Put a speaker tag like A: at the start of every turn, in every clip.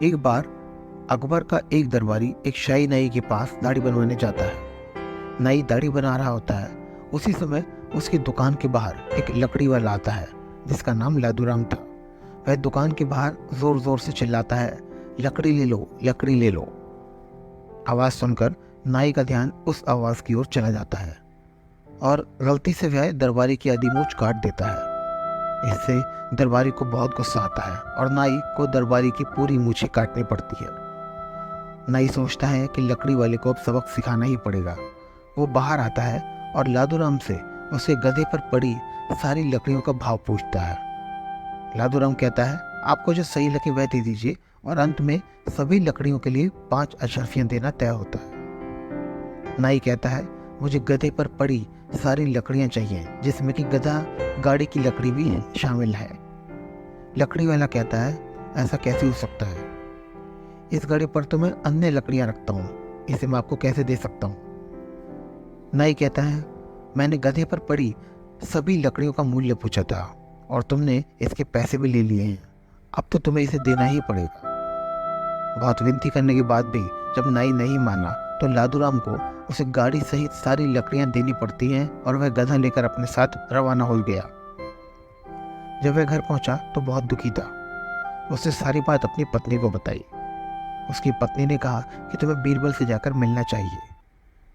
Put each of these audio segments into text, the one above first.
A: एक बार अकबर का एक दरबारी एक शाही नाई के पास दाढ़ी बनवाने जाता है। नाई दाढ़ी बना रहा होता है। उसी समय उसकी दुकान के बाहर एक लकड़ी वाला आता है जिसका नाम लादूराम था। वह दुकान के बाहर जोर जोर से चिल्लाता है, लकड़ी ले लो, लकड़ी ले लो। आवाज़ सुनकर नाई का ध्यान उस आवाज़ की ओर चला जाता है और गलती से वह दरबारी की आधी मूंछ काट देता है। इससे दरबारी को बहुत गुस्सा आता है और नाई को दरबारी की पूरी मूछें काटनी पड़ती है। नाई सोचता है कि लकड़ी वाले को अब सबक सिखाना ही पड़ेगा। वो बाहर आता है और लादूराम से उसके गधे पर पड़ी सारी लकड़ियों का भाव पूछता है। लादूराम कहता है, आपको जो सही लगे वह दे दीजिए, और अंत में सभी लकड़ियों के लिए 5 अशर्फियाँ देना तय होता है। नाई कहता है, मुझे गधे पर पड़ी सारी लकड़ियाँ चाहिए, जिसमें कि गधा गाड़ी की लकड़ी भी शामिल है। लकड़ी वाला कहता है, ऐसा कैसे हो सकता है? इस गाड़ी पर तो मैं अन्य लकड़ियाँ रखता हूँ, इसे मैं आपको कैसे दे सकता हूँ? नाई कहता है, मैंने गधे पर पड़ी सभी लकड़ियों का मूल्य पूछा था और तुमने इसके पैसे भी ले लिए हैं। अब तो तुम्हें इसे देना ही पड़ेगा। बहुत विनती करने के बाद भी जब नाई नहीं माना तो लादूराम को उसे गाड़ी सहित सारी लकड़ियां देनी पड़ती हैं और वह गधा लेकर अपने साथ रवाना हो गया। जब वह घर पहुंचा तो बहुत दुखी था। उसने सारी बात अपनी पत्नी को बताई। उसकी पत्नी ने कहा कि तुम्हें बीरबल से जाकर मिलना चाहिए,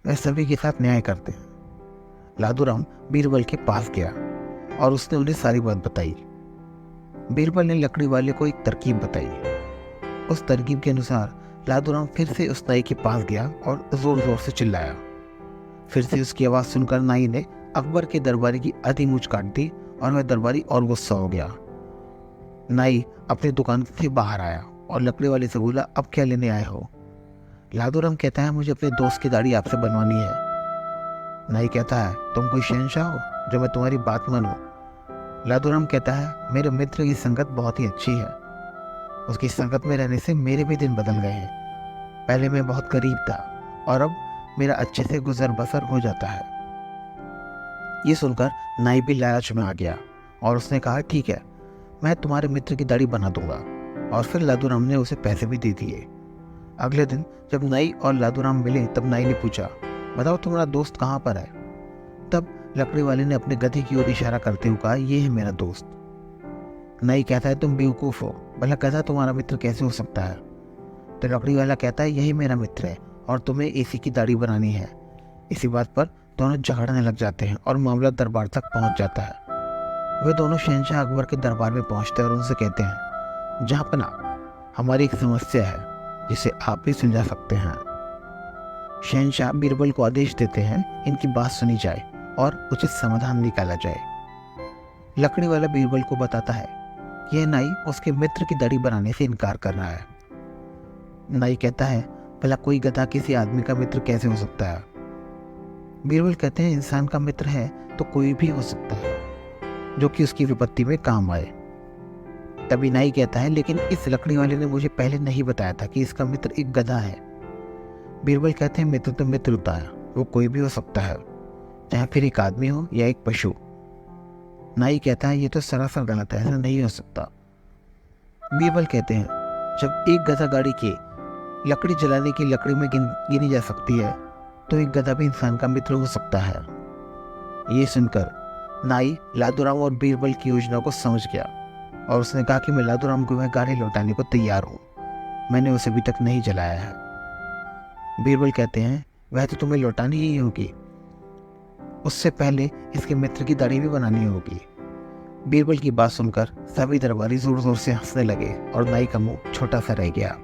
A: वह सभी के साथ न्याय करते हैं। लादूराम बीरबल के पास गया और उसने उन्हें सारी बात बताई। बीरबल ने लकड़ी वाले को एक तरकीब बताई। उस तरकीब के अनुसार लादूराम फिर से उस नाई के पास गया और जोर जोर से चिल्लाया। फिर से उसकी आवाज़ सुनकर नाई ने अकबर के दरबारी की आधी मूंछ काट दी और वह दरबारी और गुस्सा हो गया। नाई अपनी दुकान से बाहर आया और लकड़ी वाले से बोला, अब क्या लेने आए हो? लादूराम कहता है, मुझे अपने दोस्त की दाढ़ी आपसे बनवानी है। नाई कहता है, तुम कोई शहंशाह हो जो मैं तुम्हारी बात मानूं? लादूराम कहता है, मेरे मित्र की संगत बहुत ही अच्छी है। उसकी संगत में रहने से मेरे भी दिन बदल गए हैं। पहले मैं बहुत गरीब था और अब मेरा अच्छे से गुजर बसर हो जाता है। ये सुनकर नाई भी लालच में आ गया और उसने कहा, ठीक है, मैं तुम्हारे मित्र की दाढ़ी बना दूंगा। और फिर लादूराम ने उसे पैसे भी दे दिए। अगले दिन जब नाई और लादूराम मिले तब नाई ने पूछा, बताओ तुम्हारा दोस्त कहाँ पर है? तब लकड़ी वाले ने अपने गधे की ओर इशारा करते हुए कहा, ये है मेरा दोस्त। नाई कहता है, तुम बेवकूफ़ हो, भला गधा तुम्हारा मित्र कैसे हो सकता है? तो लकड़ी वाला कहता है, यही मेरा मित्र है और तुम्हें इसी की दाढ़ी बनानी है। इसी बात पर दोनों झगड़ने लग जाते हैं और मामला दरबार तक पहुंच जाता है। वे दोनों शहंशाह अकबर के दरबार में पहुंचते हैं और उनसे कहते हैं, जहाँपना, हमारी एक समस्या है जिसे आप भी सुलझा सकते हैं। शहंशाह बीरबल को आदेश देते हैं, इनकी बात सुनी जाए और उचित समाधान निकाला जाए। लकड़ी वाला बीरबल को बताता है, यह नाई उसके मित्र की दाढ़ी बनाने से इनकार कर रहा है। नाई कहता है, भला कोई गधा किसी आदमी का मित्र कैसे हो सकता है? बीरबल कहते हैं, इंसान का मित्र है तो कोई भी हो सकता है जो कि उसकी विपत्ति में काम आए। तभी नाई कहता है, लेकिन इस लकड़ी वाले ने मुझे पहले नहीं बताया था कि इसका मित्र एक गधा है। बीरबल कहते हैं, मित्र तो मित्र होता है, वो कोई भी हो सकता है, चाहे फिर एक आदमी हो या एक पशु। नाई कहता है, ये तो सरासर गलत है, ऐसा नहीं हो सकता। बीरबल कहते हैं, जब एक गधा गाड़ी के लकड़ी जलाने की लकड़ी में गिनी जा सकती है तो एक गधा भी इंसान का मित्र हो सकता है। ये सुनकर नाई लादूराम और बीरबल की योजना को समझ गया और उसने कहा कि मैं लादूराम को वह गाड़ी लौटाने को तैयार हूँ, मैंने उसे अभी तक नहीं जलाया है। बीरबल कहते हैं, वह तो तुम्हें लौटानी ही होगी, उससे पहले इसके मित्र की दाढ़ी भी बनानी होगी। बीरबल की बात सुनकर सभी दरबारी जोर जोर से हंसने लगे और नाई का मुंह छोटा सा रह गया।